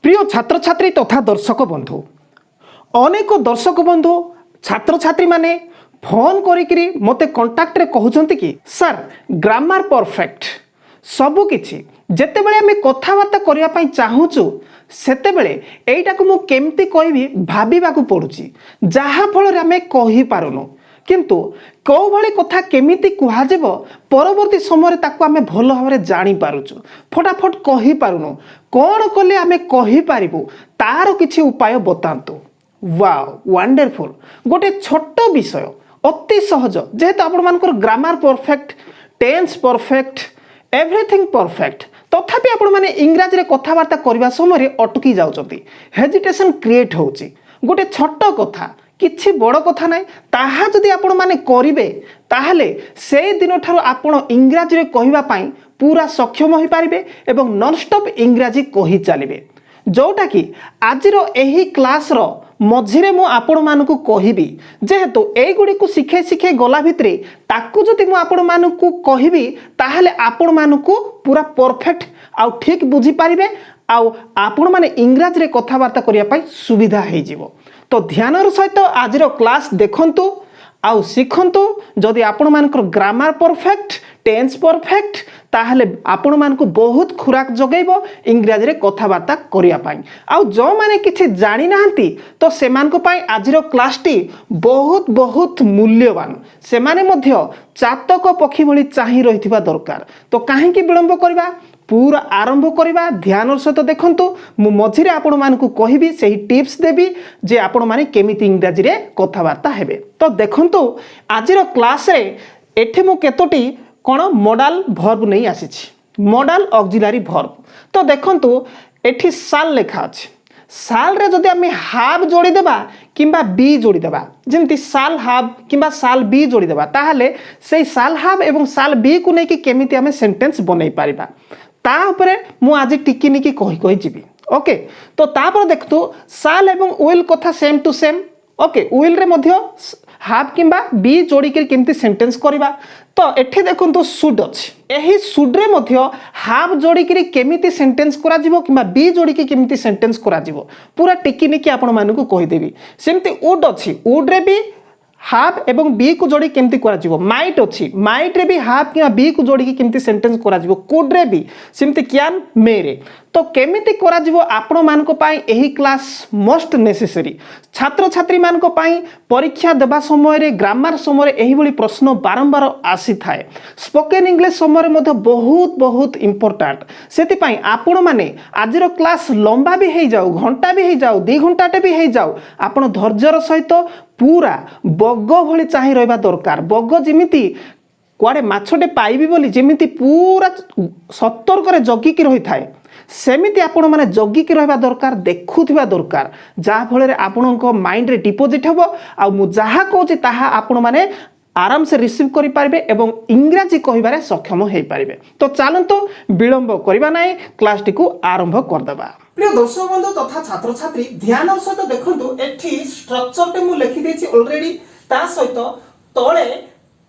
প্রিয় ছাত্রছাত্রী তথা দর্শক বন্ধু, অনেক দর্শক বন্ধু ছাত্রছাত্রী মানে ফোন করিকি মতো কন্টাক্টরে कहते कि सर ग्रामर परफेक्ट सबुकिछि जेतेबेले आमे कथबार्ता करने चाहूँ सेतेबेले एइटा को मु केमती कहबी भाबिबाकू पड़ुछि जहाँ फल आमे कहि पारुनु किंतु कौ भली कथा केमिति कुहाजिब परवर्ती समय ताकू आमे भल भाव जानी पारुछु फटाफट कहि पारुनु कौन कले आमे कहि पारिबु तार किछि उपाय बतांतु। वाओ वंडरफुल गोटे छोट विषय अति सहज जेहेतु आपण मानकर grammar perfect tense perfect everything perfect तथापि आपण माने इंग्राजी रे कथबार्ता करबा समय अटकी जाउछंती हेजिटेशन क्रिएट होउची गोटे छोट कथा किछि बड़ कथा नाही ताहा जदि आपण माने करिवे ताहले से दिन ठारो आपण इंग्राजी रे कहिबा पई पूरा सक्षम होई पारिबे एवं नॉन स्टॉप इंग्राजी कहि चलिबे जोटा कि आजिर एही क्लास रो मझिरे मु आपण मानकु कहिबी जेहेतु एई गुडी को शिखे शिखे गला भितरे ताकू जदि मु आपण मानकु कहिबी ताहले आपण मानकु पूरा परफेक्ट आउ ठीक बुझी पारिबे आउ आपण माने इंग्राजी रे कथबार्ता करिया पई सुविधा हेइ जिवो। तो ध्यानर सहित आज क्लास देखंतु आउ शिखंतु जदि आपण मानकर ग्रामर परफेक्ट टेंस परफेक्ट ताहले आपण मानकु बहुत खुराक जगैबो इंग्राजी रे कथबार्ता करिया पाई आउ जो माने किछि जानि नाहंती तो सेमानक पाई आजिरो क्लास टी बहुत बहुत मूल्यवान से माने मध्य चातक पक्षी भली चाहि रहिथिबा दरकार। तो काहे कि विलंब करबा पूरा आरंभ करवा ध्यान सहित देखंतु मु मझिरे आपण मानकु कहिबी सही टिप्स देबी जे आपण माने केमिति इंग्राजी रे कथबार्ता हेबे। तो देखंतु आजिरो क्लास रे एठे मु केतोटी कोन मॉडल वर्ब नहीं आसीछि मॉडल ऑक्सिलरी वर्ब। तो देखंतु एठी साल लेखा अछि साल रे जदि आमे हाव जोड़ी देबा किंबा बी जोड़ी देबा जेमति साल हाव किंबा साल बी जोड़ी देबा ताहले सेही साल हाव एवं साल बी को नेकी केमिति आमे सेंटेंस बनै पारिबा ता उपरे मु आज टिकी निकी कहि कहि जिबी। ओके तो तापर देखतु साल एवं विल कथा same to same. Okay will रे मध्य हाव किंबा बी जोड़ी के केमती सेंटेंस करबा तो एठी देखंतु शुड अछि एही शुड रे मध्य हाव जोड़ी के केमिति सेंटेंस करा जिवो किंबा बी जोड़ी के केमिति सेंटेंस करा जिवो पूरा टिकी निकी आपण मानकु कहि देबी। सेमती वुड अछि वुड रे भी हाव एवं बी को जोड़ी केमती करा जिवो माइट अछि माइट रे भी हाव किंबा बी को जोड़ी के केमती सेंटेंस करा जिवो कुड रे भी सेमती क्यान मेरे तो केमिति करा जिवो आपण मानको पाई एही क्लास मोस्ट नेसेसरी छात्र छात्री मानको पाई परीक्षा देबा समय रे ग्रामर समय रे एही भली प्रश्न बारंबार आसी थाए स्पोकन इंग्लिश समय रे मधे बहुत बहुत इंपोर्टेंट सेति पाई आपण माने आजिरो क्लास लंबा भी हेइ जाऊ घंटा भी हेइ जाऊ 2 घंटाटे भी हेइ जाऊ आपण धैर्यर सहित पूरा बग भली चाहि रहबा दरकार बग जिमिति कुआडे माछटे पाइबी बोली जेमिति पूरा सतर्क रे जगिकी रही थाए सेमिति आपण माने जगिकी रहबा दरकार देखुथिबा दरकार जा फळे आपणको माइंड रे डिपोजिट हेबो आ मु जहा कहूची ताहा आपण माने आराम से रिसीव करि पारबे एवं इंग्रजी कहिबारे सक्षम हेइ पारबे। तो चलंतो विलंब करबा नाही क्लास टी को आरंभ कर देबा। प्रिय दर्शक बंधु तथा छात्र छात्री ध्यान सहित देखंतु एठी स्ट्रक्चर टे मु लिखि देछि ऑलरेडी ता सहित तळे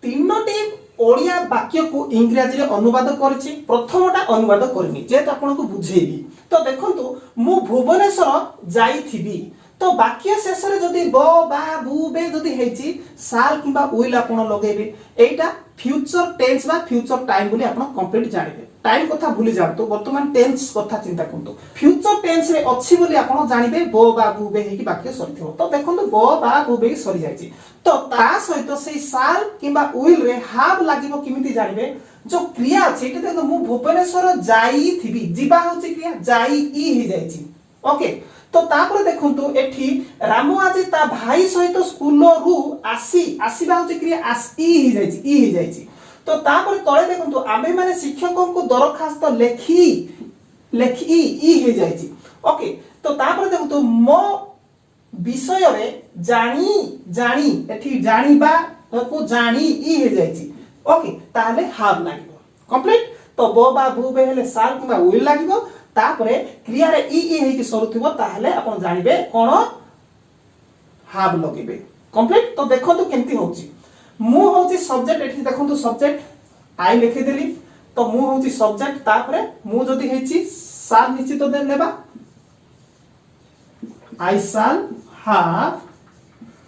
तीनोटी ओडिया वाक्य को इंग्रजी रे अनुवाद करछि प्रथमटा अनुवाद करनी जेत आपनको बुझेबी। तो देखंतु मु भुवनेश्वर जाईथिबी तो वाक्य शेष रे जदी ब बा बु बे जदी हेछि साल किबा विल आपण लगेबे एटा फ्यूचर टेंस बा फ्यूचर टाइम बोली आपण कंप्लीट जानिबे टाइम कथा भूली जातो वर्तमान टेंस कथा चिंता करतो फ्यूचर टेंस रे अछि बोली आपण जानिबे ब बा बु बे हेकि वाक्य सरिथिबो। तो देखंतु ब बा बु बे सरि जायछि तो ता सहित से साल किबा विल रे हाव लागिबो किमिति जानिबे जो क्रिया अछि एटा देखो मु भुवनेश्वर जाईथिबी जिबा होछि क्रिया जाई ई हे जायछि। ओके तो तापर देखंतु एठी रामू आज ता भाई सहित स्कूल रु आसीबा होछि क्रिया आसी ही जायछि तो तापर तळे देखंतु आमे माने शिक्षकों को दरखास्त लेखी ई हे जायछि। ओके तो तापर देखंतु मो विषय रे जानी एठी जानिबा को जानी ई हे जायछि। ओके ताले हाव लागिबो कंप्लीट तो ब बा बु बे हेले साल किबा विल लागिबो तापरे क्रिया रे ई हेकि सरुथिबो ताहले आपण जानिबे कोन हाव लगिबे कंप्लीट। तो देखंतु केमती होछि मु होछि सब्जेक्ट एठी देखंतु सब्जेक्ट आई लिखि देली तो मु होछि सब्जेक्ट तापरे मु जदी हेछि साल निश्चित दे लेबा आई साल हाव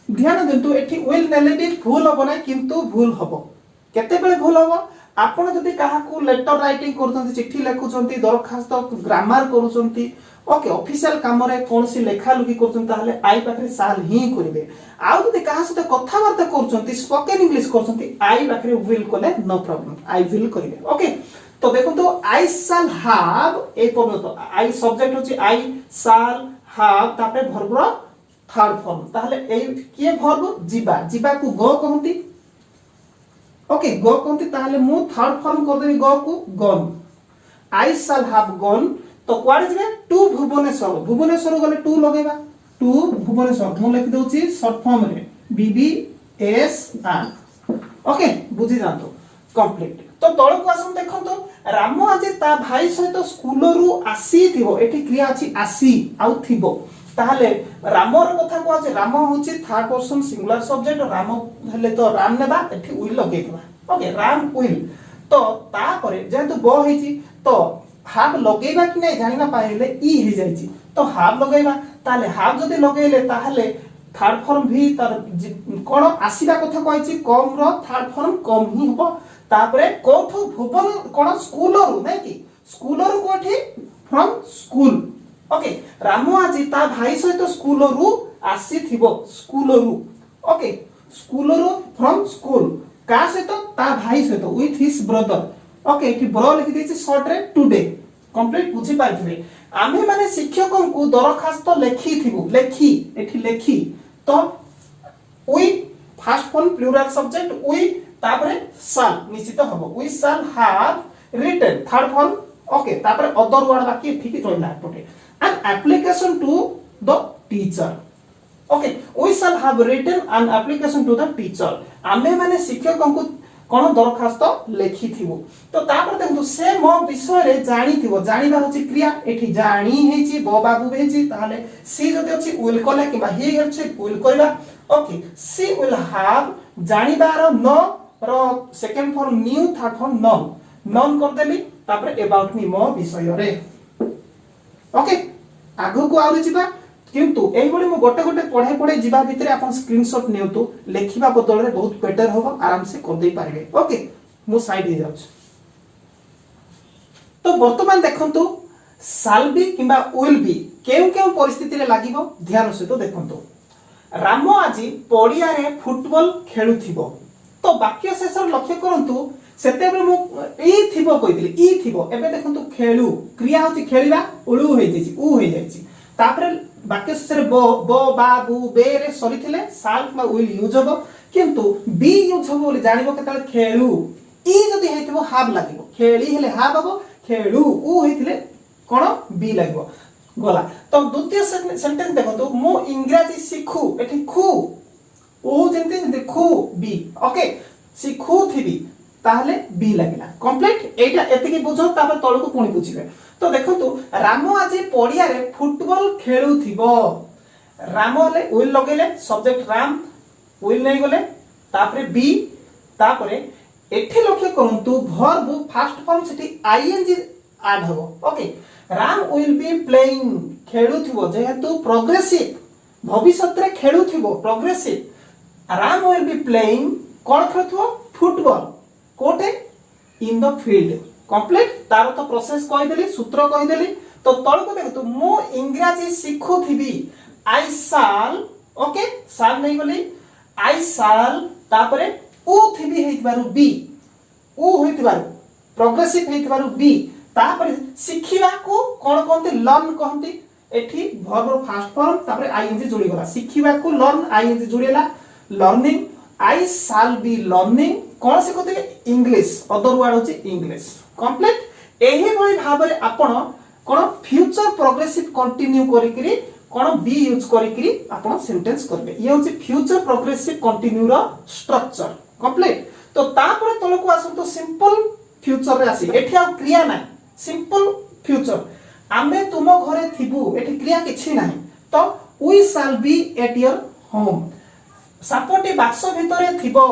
ध्यान दिंतु एठी विल नेले भी भूल हो ना किंतु भूल हबो केते बेले भूल हबो आपण जदी काहा को लेटर राइटिंग करथंती चिट्ठी लेखुचंती दरखास्त ग्रामर करूचंती ओके ऑफिशियल काम रे कोनसी लेखा लुकी करथंती ताहले आई पाखरे साल ही करिवे आउ जदी काहा सते कथा वार्ता करचंती स्पोकन इंग्लिश करचंती आई पाखरे विल कोले नो प्रॉब्लम आई विल करिवे ओके तो देखो तो आई साल हाव ए पर्यंत आई सब्जेक्ट होची आई साल हाव तापरे वर्ब रो थर्ड फॉर्म ताहले ए किए वर्ब जीवा जीवा को गो कहंती ओके गो कहंती ताहले मु थर्ड फॉर्म कर देबी गो को gun I shall have gun तो क्वाड जिवे टू भुवनेश्वर भुवनेश्वर गले टू लगेबा टू भुवनेश्वर मु लिखि दउची शॉर्ट फॉर्म रे बीबी एस आर ओके बुझी जानतो कंप्लीट तो तळ को आसम देखंतो राम आज ता भाई सहित स्कूल रु आसी थिबो एठी क्रिया अछि आसी आउ थिबो ताहले रामर कथा को आज राम होची third person singular subject Ram हेले तो राम नेबा एठी विल लगेबा ओके राम विल तो ता परे जेतु ब हेची तो हाव लगेबा कि नै जानिना पाइले ई हे जाईची तो हाव लगेबा ताले हाव जदी लगेले ताहले थर्ड फॉर्म भी तर कोन आसीबा कथा कहैची कम रो थर्ड फॉर्म कम ही हबो तापरे कोठो भुवन कोन स्कूल रु नै कि स्कूल रु कोठी फ्रॉम स्कूल ओके रामो आज ता भाई सहित स्कूल रु आसी थिबो स्कूल रु ओके स्कूल रु फ्रॉम स्कूल का सहित ता भाई सहित विथ हिज ब्रदर ओके कि ब्रो लिखि देछि शॉर्ट रे टुडे कंप्लीट बुझी पाइथिबे आमे माने शिक्षकों को दरखास्त लेखि थिबो लेखि एठी लेखि तो we first form plural subject we तापरे शाल निश्चित हबो we shall have written third form okay तापरे अदर वर्ड बाकी ठीक रहला पटे an application to the teacher okay we shall have written an application to the teacher आमे माने शिक्षकों को कोन दरखास्त लेखि थिबो तो तापर देखु से मो विषय रे जानि थिबो जानिबा होची क्रिया एठी जानि हेची ब बाबू हेची ताले सी जदि अछि विल कोले किबा ही हेछि विल करबा ओके सी विल हैव जानिबार नो रो second form knew third form known known कर देली तापर अबाउट मी मो विषय रे ओके आगु को आउरी जिबा किंतु एही बडी मो गोटे गोटे पढाई पढाई जिबा भितरे आपण स्क्रीनशॉट नेउतो लेखिबा बदल रे बहुत बेटर होबो आराम से कर दे पारिबे ओके मो साइड हे जाउछ तो वर्तमान देखंतु शाल बी किबा विल बी केउ केउ परिस्थिति रे लागिबो ध्यान से तो देखंतु राम आजी पडिया रे फुटबॉल खेलुथिबो तो वाक्य शेष लक्ष्य करंतु सेते बेले मु ई थिबो कहितली ई थिबो एबे देखंतु खेलु क्रिया होची खेलिबा उळु होई जैछि उ होई जैछि तापरे वाक्य शेष रे बो बा बु बे रे सरीथिले शाल किबा विल यूज होबो किंतु बी यूज होबो बोली जानिबो केतले खेलु ई जदी हेतिबो हाव लागिबो खेली हेले हाव होबो खेलु उ हेतिले कोन बी लागिबो गला तो द्वितीय सेंटेंस देखंतु मु इंग्रजी सिखु एठी खु उ जेंते खु बी ओके सिखु थिबी ताहले बी लागिला कंप्लीट एटा एतिकी बुझो तापर तळको पुणी बुझिबे तो देखंतु राम आज पडिया रे फुटबॉल खेलुथिबो राम ले विल लगेले सब्जेक्ट राम विल नै गले तापरे बी तापरे एठी लक्ष्य करंतु वर्ब फर्स्ट फॉर्म सेठी आईएनजी ऐड होबो okay Ram will be playing खेलुथिबो जेहेतु प्रोग्रेसिव भविष्यत रे खेलुथिबो progressive Ram will be playing कोन खेलुथिबो फुटबॉल कोटे इन द फील्ड कंप्लीट तार तो प्रोसेस कहि देली सूत्र कहि देली तो तळ को देखतो मो इंग्रजी सिखु थिबी आई शाल ओके शाल नै बोली आई शाल तापरे उ थिबी हेतिबारु बी उ हेतिबारु प्रोग्रेसिव हेतिबारु बी तापरे सिखिबा को कोन कोनते लर्न कहंती एठी वर्ब फर्स्ट फॉर्म तापरे आईएनजी जोड़ी गला सिखिबा को लर्न आईएनजी जोड़ीला learning I shall be learning कौन से कहते इंग्लिश अदर वर्ड होची इंग्लिश कंप्लीट एही भई भाबरे आपण कोन फ्यूचर प्रोग्रेसिव कंटिन्यू करिकरी कोन बी यूज करिकरी आपण सेंटेंस करबे ये होची फ्यूचर प्रोग्रेसिव कंटिन्यू रो स्ट्रक्चर कंप्लीट तो तापर तलको आसु तो सिंपल फ्यूचर रे आसी एठी आ क्रिया नै सिंपल फ्यूचर आमे तुम घरे थिबु एठी क्रिया किछि नै तो we shall be at your home सापोटी बाक्स भितरे थिबो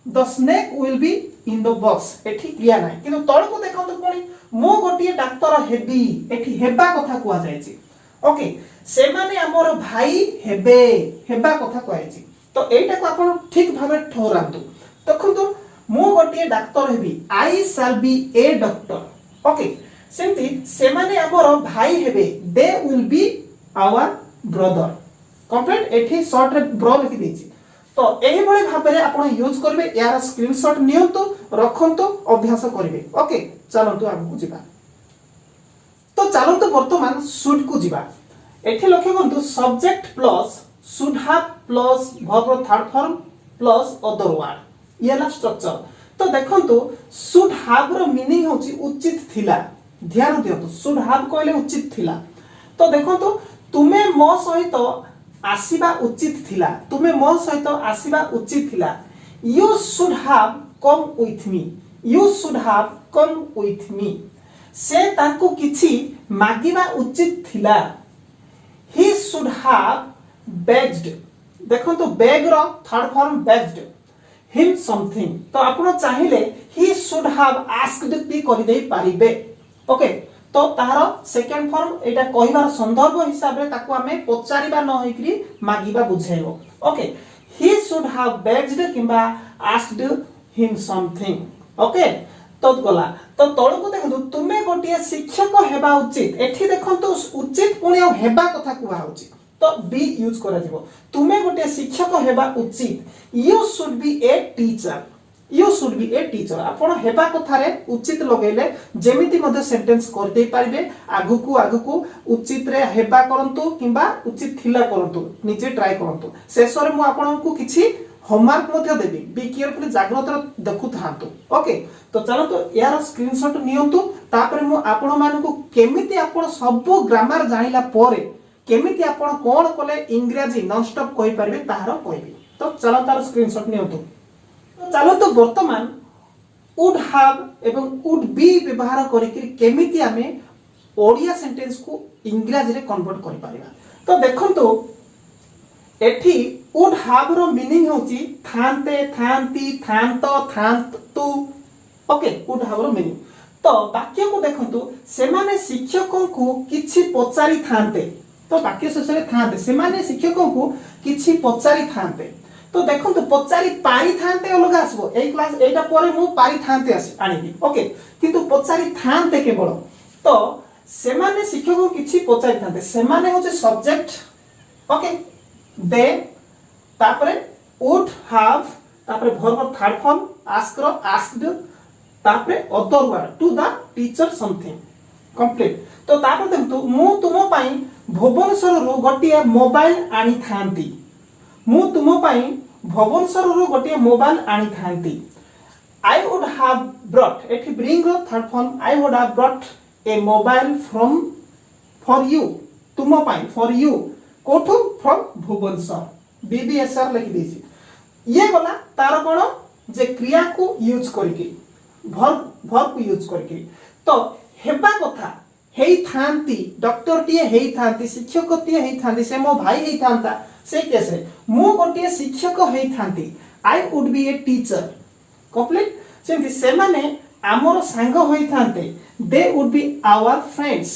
the snake will be in the box एठी क्रिया नै किंतु तळ को देखंतु कोनी मो गोटिए डाक्टर हेबी एठी हेबा कथा कुआ जायछि ओके से माने हमर भाई हेबे हेबा कथा कहैछि तो एटा को आपण ठीक भाबे ठहरांतु देखंतु मु गोटे डाक्टर हेबी I shall be a doctor okay सेमती से माने हमर भाई हेबे they will be our brother complete एठी शॉर्ट रे ब्रो लिखि देछि तो एही भली भाबरे आपण यूज करबे यार स्क्रीनशॉट नियंतु रखंतु अभ्यास करिवे ओके चलंतु आगु जिबा तो चलंतु वर्तमान शुड को जिबा एठी लक्ष्य करंतु subject plus should have plus verb third form plus other word येला स्ट्रक्चर तो देखंतु शुड हैव रो मीनिंग होची उचित थिला ध्यान दियंतु शुड हैव कहले उचित थिला तो देखंतु तुमे मो सहित आसीबा उचित थिला तुमे मो सहित आसीबा उचित थिला you should have come with me you should have come with me से ताकू किछि मागिबा उचित थिला ही शुड हैव बेग्ड देखंतु बेग रो third form begged him something तो आपण चाहिले ही शुड हैव आस्क्ड भी करि देई पारिबे ओके तो तार सेकंड फॉर्म एटा कहिबार संदर्भ हिसाब रे ताकू हमें पचारिबा न होइकरी मागिबा बुझाइबो okay he should have begged किबा आस्क्ड हिम समथिंग ओके तो गला तो तळ को देखंतु तुमे गोटिए शिक्षक हेबा उचित एठी देखंतु उचित पुणी हेबा कथा कुहा होची तो बी यूज करा जिवो तुमे गोटिए शिक्षक हेबा उचित you should be a teacher you should be a teacher आपण हेबा कथारे उचित लगेले जेमिति मध्ये सेंटेंस कर दे पारिबे आगु उचित रे हेबा करंतु किबा उचित थिला करंतु निजे ट्राई करंतु शेषरे मु आपण को किछि होमवर्क मध्ये देबी बी केयरफुली जाग्रत देखु थांतु ओके तो चलो तो यार स्क्रीनशॉट नियंतु तापर मु आपण मान को केमिति आपण सब ग्रामर जानिला परे केमिति आपण कोन कोले इंग्रजी नॉन स्टॉप कहि पारिबे ताहार कहबी तो चलो तार स्क्रीनशॉट नियंतु चलो तो वर्तमान वुड हैव एवं वुड बी व्यवहार करिकि केमिति हमें ओडिया सेंटेंस को इंग्रजी रे कन्वर्ट करि पारिबा तो देखंतु एठी वुड हैव रो मीनिंग होची थांते थांती थांतो थांतु ओके वुड हैव रो मीनिंग तो वाक्य को देखंतु से माने शिक्षकों को किछि पचारि थांते तो वाक्य शेषरे थांते से माने शिक्षकों को किछि पचारि थांते तो देखंतु पचारि पारि थांते अलग आसबो ए क्लास एटा परे मु पारि थांते आनिबी ओके किंतु पचारि थांते केवल तो से माने शिक्षक किछि पचारि थांते से माने होचे सब्जेक्ट ओके दे तापरे वुड हैव तापरे वर्ब थर्ड फॉर्म आस्क रो आस्क्ड तापरे other word to the teacher something complete तो तापर देखंतु मु तुमो पई भुवनेश्वर रो गोटिए मोबाइल आनी थांती मु तुमो पई भुवनेश्वर रो गोटिए मोबाइल आनी थांती आई वुड हैव ब्रॉट एठी ब्रिंग रो third form I would have brought a mobile from for you तुमो पई फॉर यू कोठु फ्रॉम भुवनेश्वर बीबीएसआर लिखि देछि ये गला तार कोन जे क्रिया को यूज करके वर्ब को यूज करके तो हेबा कथा हेई थांती डॉक्टर टिए हेई थांती शिक्षक टिए हेई थांती से मो भाई हेई थांता से कैसे मु गोटे शिक्षक हेई थांती I would be a teacher complete सेमति से माने हमर संग होई थांते they would be our friends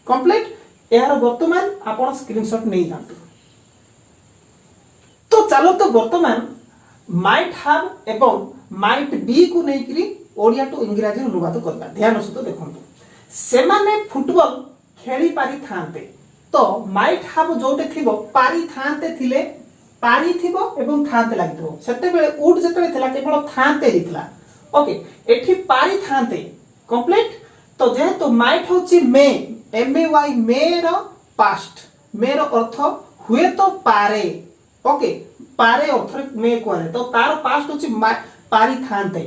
complete यार वर्तमान आपण स्क्रीनशॉट नै थांतु तो चलो तो वर्तमान माइट हैव एवं माइट बी को नै करी ओडिया टू इंग्रजी अनुवाद करबा ध्यान सहित देखंतु से माने फुटबॉल खेली पारी थांते तो माइट हैव जोटे थिबो पारी थांते थिले पारी थिबो एवं थांते लागितो सेते बेले उड जेतले थिला केवल थांते हितला ओके एठी पारी थांते कंप्लीट तो जे तो माइट होची may M A Y may रो पास्ट मे रो अर्थ हुए तो पारे ओके पारे अर्थ मे कोरे तो तार पास्ट होची पारी थांते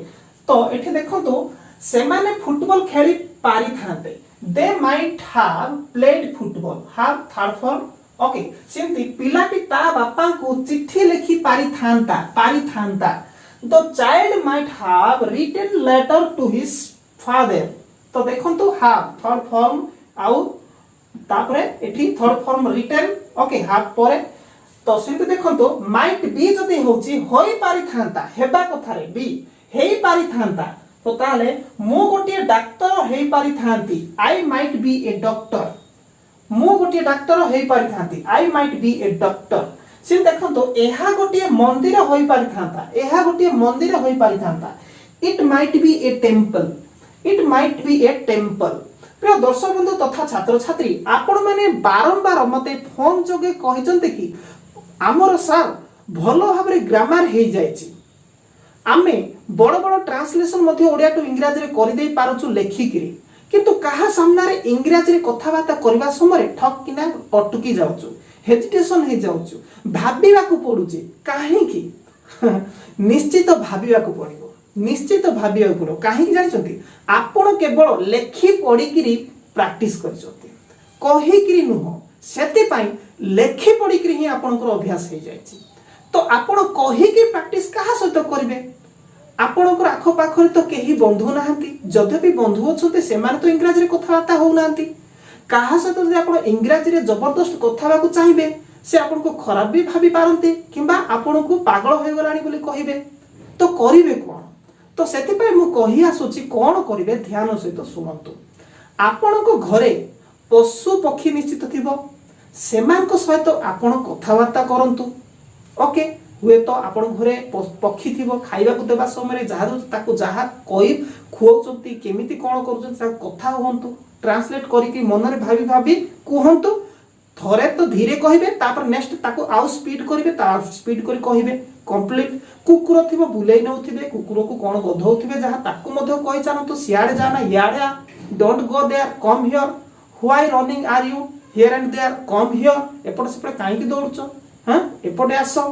तो एठी देखंतु से माने फुटबॉल खेली पारी थांते they might have played football have third form okay सेमती पिलाटी ता बापा को चिट्ठी लिखि पारी थांता the child might have written letter to his father तो देखंतु हैव थर्ड फॉर्म आउ तापरे एठी third form written okay have परे तो सेमती देखंतु माइट बी जदी होची होई पारी थांता हेबा कथारे बी हेई पारी थांता तो ताले मु गोटे डाक्टर हेई पारी थांती I might be a doctor मु गोटे डाक्टर हो पारि थांती I might be a doctor से देखंतो एहा गोटे मंदिर हो पारि थांता एहा गोटे मंदिर हो पारि थांता it might be a temple it might be a temple प्रिय दर्शक बंधु तथा छात्र छात्री आपण माने बारंबार मते फोन जोगे कहिसंते कि हमर सर भलो भाबरे ग्रामर हे जायछि आमे बड़ बड़ ट्रांसलेशन मध्ये ओडिया टू इंग्रजी रे करि देई पारुछु लेखिकिरी किंतु कहा सामना रे इंग्रजी रे कथाबार्ता करबा समय ठक किना अटकी जाउछु हेजिटेशन हे जाउछु भाबिबा को पडुछि काहे कि निश्चित भाबिबा को पड़िबो निश्चित भाबिबा को काहे कि जानिसंती आपण केवल लेखि पढिकिरी प्रैक्टिस करछंती कहिकिरी नुह सेति पई लेखि पढिकिरी ही आपनकर अभ्यास हे जायछि तो आपण कहिकी प्रैक्टिस कहा सहित करिवे आपणकर आख पाखरे तो केही बंधु नाहंती जदि बंधु अछते सेमाने तो इंग्रजी रे कथाबार्ता हो नाहंती कहा सहित जदि आपण इंग्रजी रे जबरदस्त कथा को चाहिए से आपण को खराब भी भाबी पारंती किंबा आपण को पागल होय गलानी बोली कहिबे तो करिवे कोन तो सेति पय मु कहि आसुची कोन करिवे ध्यान सहित सुनंतु आपण को घरे पशु पक्षी निश्चित थिबो सेमान को सहित आपण कथाबार्ता करंतु ओके हुए तो आपण घरे पक्षी थिबो खाइबा को देबा समय जहा ताको जहा कहि खुओचंती केमिति कोन करूचंती ता कथा होंतु ट्रांसलेट करी कि मन रे भाबी भाबी कहंतु थरे तो धीरे कहिबे तापर नेक्स्ट ताको आउ स्पीड करिवे ता स्पीड करी कहिबे कंप्लीट कुकुर थिबो बुलेई नउथिबे कुकुर को कोन गधौथिबे जहा ताको मध्य कहि चानंतु सियाडे जाना याडे आ don't go there come here why running are you here and there come here एपट सेपट काहे कि दौड़छो हां एपटे आसो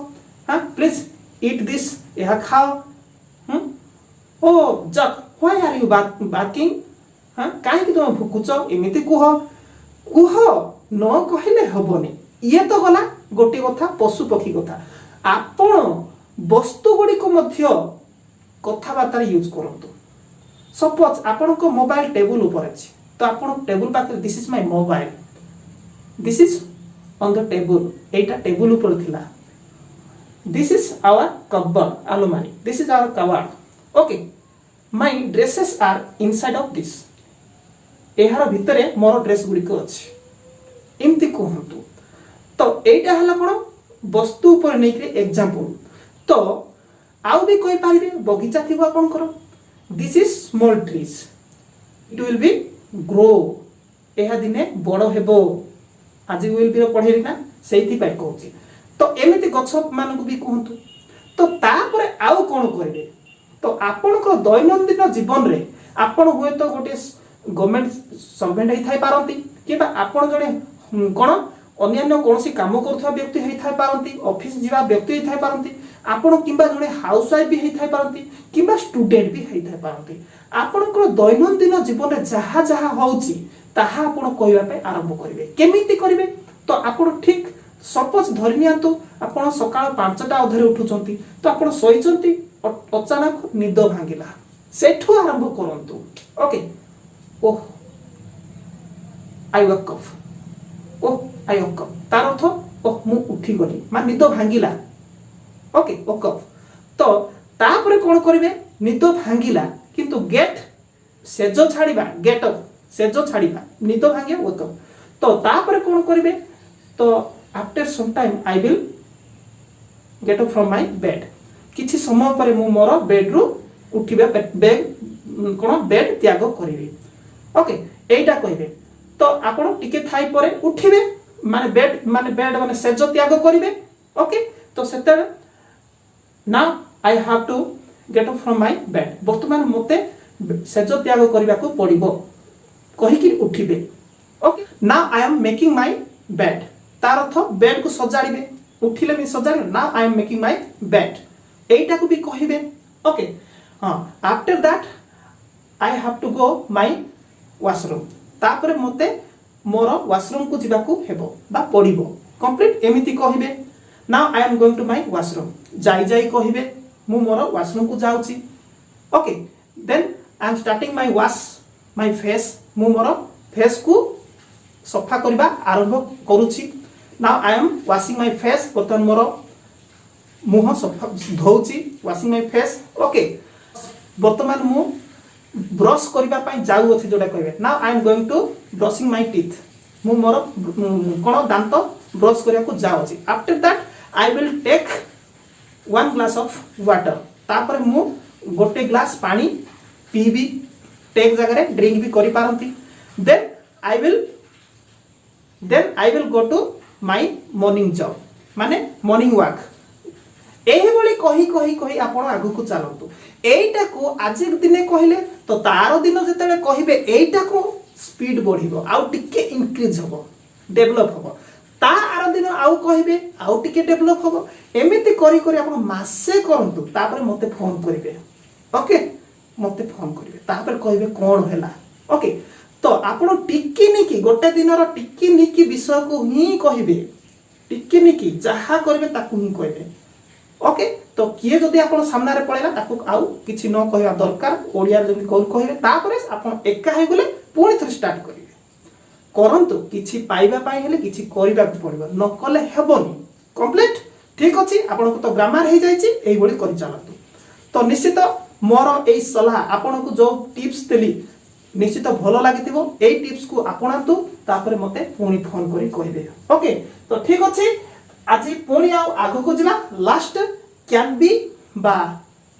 हां प्लीज ईट दिस एहा खाओ ओ जक व्हाई आर यू बार्किंग हां काहे कि तुम भुकुचो एमिति कुह कुह न कहले हबनी ये तो गला गोटे कथा पशु पक्षी कथा आपण वस्तु गुडी को मध्य कथाबार्ता यूज करंतु सपोज आपण को मोबाइल टेबल ऊपर अछि तो आपण टेबल पाखे this is my mobile this is on the table एटा टेबल ऊपर थिला दिस इज आवर कबर्ड अलमारी this is our cupboard okay my dresses are inside of this एहार भितरे मोर ड्रेस गुडी को अछि एमती कहतु तो एटा हला कोन वस्तु ऊपर नै के एग्जांपल तो आउ भी कहि पारिबे बगीचा थिबो आपनकर this is small trees it will be grow एहा दिने बड़ हेबो आज विल बी पढेरी ना सेति पाइ कहूची तो एमिति गछ मान को भी कहतु तो तापर आउ कोन करिवे तो आपनकर दैनंदिन जीवन रे आपण होय तो गोटे गवर्नमेंट सर्वेंट हे थाई पारंती किबा आपण जने कोन अन्य कोनसी काम करथवा व्यक्ति हे थाई पारंती ऑफिस जीवा व्यक्ति हे थाई पारंती आपण किबा जने हाउस वाइफ भी हे थाई पारंती किबा स्टूडेंट भी हे थाई पारंती आपनकर दैनंदिन जीवन रे जहा जहा होउची ताहा आपण कहबा पे आरंभ करिवे केमिति करिवे तो आपण ठीक सपोज धरि नियंतु आपण सकाळ 5टा अधरे उठुचंती तो आपण सोइचंती अचानक निद भांगिला सेठु आरंभ करंतु ओके ओह आई वक अप ओह आई वक अप तार अर्थ ओह मु उठी गली मा निद भांगिला ओके वक अप तो तापरे कोन करिवे निद भांगिला किंतु गेट सेजो छाड़ीबा गेट अप सेजो छाड़ीबा निद भांगिया वक अप तो तापरे कोन करिवे तो after some time I will get up from my bed किछि समय परे मु मोर बेड रु उठिबा बेड कोन बेड त्याग करिवे ओके एटा कहिबे तो आपण टिके थाई परे उठिबे माने बेड माने सेज त्याग करिवे ओके तो सेते now I have to get up from my bed वर्तमान मते सेज त्याग करबा को पड़िबो कहि कि उठिबे okay now I am making my bed तार अर्थ बेड को सजाड़िबे उठिले मी सजाड़ now I am making my bed एटा को भी कहिबे ओके हां after that I have to go my washroom तापरे मते मोर वॉशरूम को जिबा को हेबो बा पड़िबो कंप्लीट एमिति कहिबे now I am going to my washroom जाई जाई कहिबे मु मोर वॉशरूम को जाउची okay then I am starting my wash my face मु मोर फेस को सफा करबा आरंभ करूची now I am washing my face बर्तन मोर मुह सफा धोउची वॉशिंग माय फेस ओके वर्तमान ब्रश करबा पई जाउ अछि जोडा कहबे now I am going to brushing my teeth मु मोर कोन दांत ब्रश करिया को जाउची after that I will take 1 glass of water तापर मु गोटे ग्लास पानी पीबी टेक जगह रे ड्रिंक भी करि पारंती then I will go to my morning job माने मॉर्निंग वॉक एही बोली कही आपण आगु को चलंतु एईटा को आज दिने कहिले तो तार दिन जतेले कहिबे एईटा को स्पीड बढ़िबो आउ टिके इंक्रीज होबो डेवलप होबो ता आर दिन आउ कहिबे आउ टिके डेवलप होबो एमिति करी करी आपण मासे करंतु तापर मते फोन करिवे ओके मते फोन करिवे तापर कहिबे कोन हैला ओके तो आपण टिकी निकी गोटे दिन रो टिकी निकी विषय को ही कहिबे टिकी निकी जहा करबे ताकू ही कहिबे ओके तो किए जदि आपण सामना रे पळेला ताकू आउ किछि न कहया दरकार ओडिया जदि कोन कहिबे तापरे आपण एका हे गले पुणी थरे स्टार्ट करिवे करंतु किछि पाइबा पाइ हेले किछि करिबा को पड़िबो न कले हेबोनी कंप्लीट ठीक अछि आपण को तो ग्रामर हे जायछि एई बोली करि चलतु तो निश्चित मोर एई सलाह आपण को जो टिप्स देली निश्चित भलो लागिथिबो एई टिप्स को आपणातु तापरे मते पुणी फोन करी कहिबे ओके तो ठीक अछि आज पुणी आउ आगो को जिला लास्ट कैन बी बा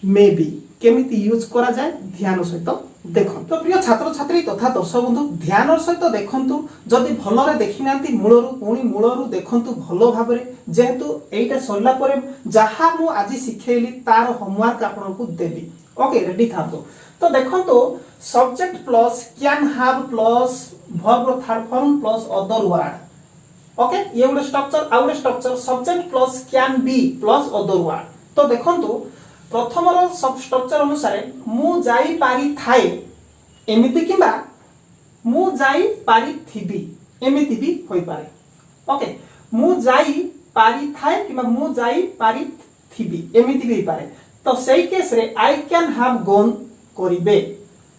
मे बी केमिति यूज करा जाय ध्यान सहित देखो तो प्रिय छात्र छात्री तथा दर्शक बंधु ध्यान सहित देखंतु जदि भलो रे देखि नांती मूलरू पुणी मूलरू देखंतु भलो भाबरे जेहेतु एटा सरला परे जहा मु आज सिखेली तार होमवर्क आपन को देबी ओके रेडी थातो तो देखंतु subject plus can have plus verb third form plus other word okay ये गोटे स्ट्रक्चर आउटे structure subject plus can be plus other word तो देखंतु प्रथम रो सब स्ट्रक्चर अनुसार मु जाई पारी थाए एमिति किबा मु जाई पारी थिबी एमिति भी होई पारे ओके मु जाई पारी थाए किबा मु जाई पारी थिबी एमिति भी होई पारे तो सेई केस रे आई कैन हैव गॉन करिबे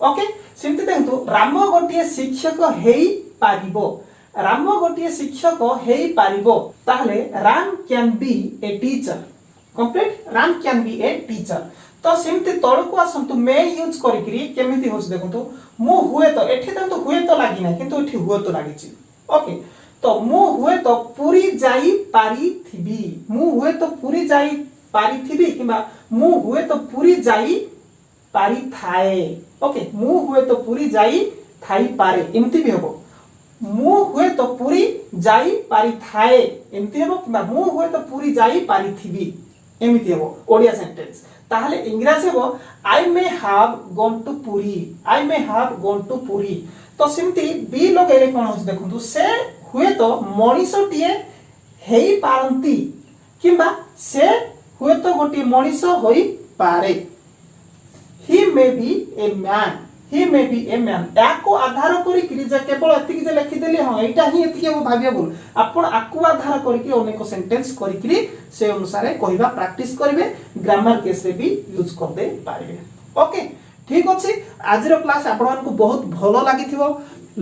ओके सिम्ति देखंतु राम गोटिए शिक्षक हेई पारिबो राम गोटिए शिक्षक हेई पारिबो ताहले Ram can be a teacher complete Ram can be a teacher तो सिम्ति तळको आसंतु मे यूज करिकरी केमिति होस देखंतु मु हुए तो एठी तो हुए तो लागि ना किंतु एठी हुए तो लागिछि ओके तो मु हुए तो पूरी जाई पारी थिबी मु हुए तो पूरी जाई पारी थिबी किबा मु हुए तो पूरी जाई पारी थाए ओके मु हुए तो पूरी जाई थाई पारे एमति भी होबो मु हुए तो पूरी जाई पारी थाए एमति हेबो किबा मु हुए तो पूरी जाई पारी थिबी एमति हेबो ओडिया सेंटेंस ताहले इंग्लिश हेबो I may have gone to Puri I may have gone to Puri तो सिमति बी लगेले कोन होछ देखंतु से हुए तो मनीषटिए हेई पारंती किबा से हुए तो गोटी मनीष होई पारे he may be a man he may be a man याको आधार करी कि जे केवल एतिक जे लिखि देली हां एटा ही एतिक हम भाबिया बोल आपण आकु आधार करी कि अनेक सेंटेंस करी कि से अनुसार कहबा प्रैक्टिस करिवे ग्रामर केस रे भी यूज कर दे पारिवे ओके ठीक अछि आज रो क्लास आपण को बहुत भलो लागिथिबो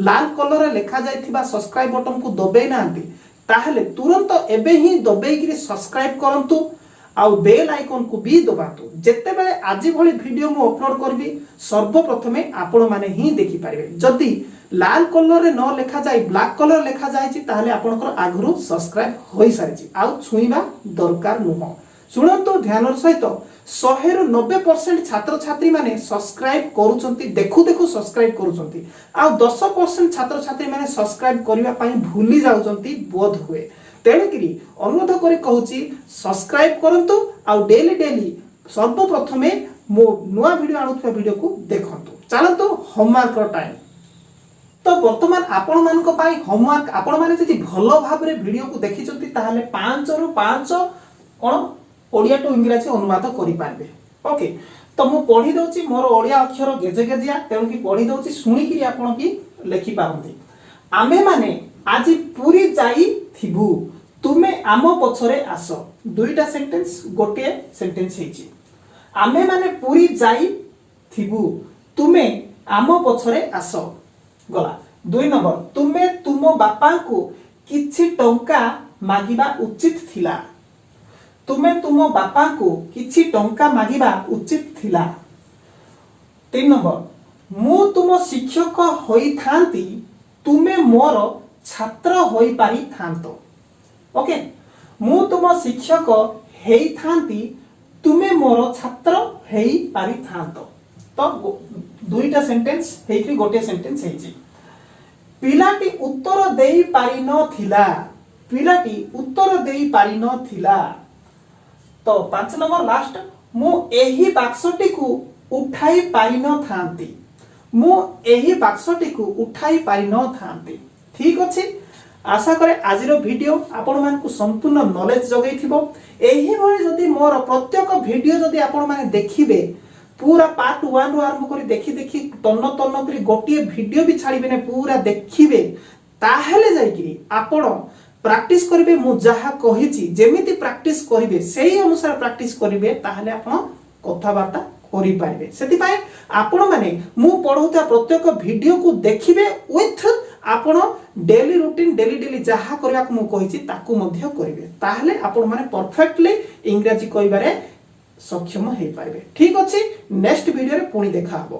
लाल कलर रे लिखा जायथिबा सब्सक्राइब बटन को दबे नांती ताहले तुरंत एबे ही दबे कि सब्सक्राइब करंतु आउ बेल आइकन को भी दबातु जेते बेले आजि भली वीडियो मु अपलोड करबी सर्वप्रथमे आपण माने ही देखि पारिबे जदी लाल कलर रे न लेखा जाय ब्लैक कलर लेखा जाय छि ताहले आपनकर आगरु सब्सक्राइब होई सारि छि आउ छुईबा दरकार नुह सुनंतु ध्यान सहित 100-90% छात्र छात्री माने सब्सक्राइब करूचंती देखु देखु सब्सक्राइब करूचंती आ 10% छात्र छात्री माने सब्सक्राइब करिवा पई भूली जाउचंती बोध हुए तेणुकरी अनुरोध करी कहूची सब्सक्राइब करंतु आ डेली डेली सर्वप्रथमे मो नुआ वीडियो आनुथवा वीडियो को देखंतु चलंतु होमवर्क टाइम तो वर्तमान आपण मानक पई होमवर्क आपण माने जदि भलो भाबरे वीडियो को देखिचंती ताहाले 5 रु 5 कोन ओडिया टू इंग्लिश अनुवाद करि पारबे ओके तो मु पढी दउची मोर ओडिया अक्षर गेजे गेजिया तेणु की पढी दउची सुनी कि आपण की लेखि पारंती आमे माने आज पूरी जाई थिबु तुमे आम पछरे आस दुईटा सेंटेंस गोटे सेंटेंस हेची आमे माने पूरी जाई थिबु तुमे आम पछरे आस गला 2 नंबर तुमे तुमो बापा को किछि टंका मागिबा उचित थिला तुमे तुमो बापा को किछि टंका मागिबा उचित थिला 3 नंबर मु तुमो शिक्षक होई थांती तुमे मोर छात्र होई पारि थांतो ओके मु तुम शिक्षक हेई थांती तुमे मोर छात्र हेई पारि थांतो तो दुईटा सेंटेंस हेकि गोटे सेंटेंस हेची पिलाटी उत्तर देई पारि न थिला पिलाटी उत्तर देई पारि न थिला तो 5 नंबर लास्ट मु एही बाक्सटी को उठाई पारि न थांती मु एही बाक्सटी को उठाई पारि न थांती ठीक अछि आशा करे आजिर वीडियो आपण मान को संपूर्ण नॉलेज जगै थिबो एही भଳି जदी मोर प्रत्येक वीडियो जदी आपण माने देखिबे पूरा पार्ट 1 रु आरंभ करी देखि देखि तन्न तन्न करी गोटिए वीडियो भी छाड़िबे ने पूरा देखिबे ताहेले जाई कि आपण प्रैक्टिस करिवे मु जहा कहिछि जेमिति प्रैक्टिस करिवे सेही अनुसार प्रैक्टिस करिवे ताहेले आपण कथाबार्ता करि पाइबे सेति पय आपण माने मु पढौता प्रत्येक वीडियो को देखिबे विथ आपण डेली रूटीन डेली जहा करबा को मु कहिछि ताकू मध्य करिवे ताहेले आपण माने परफेक्टली इंग्रजी कहिबारे सक्षम हे पाइबे ठीक अछि नेक्स्ट वीडियो रे पुणी देखा हबो।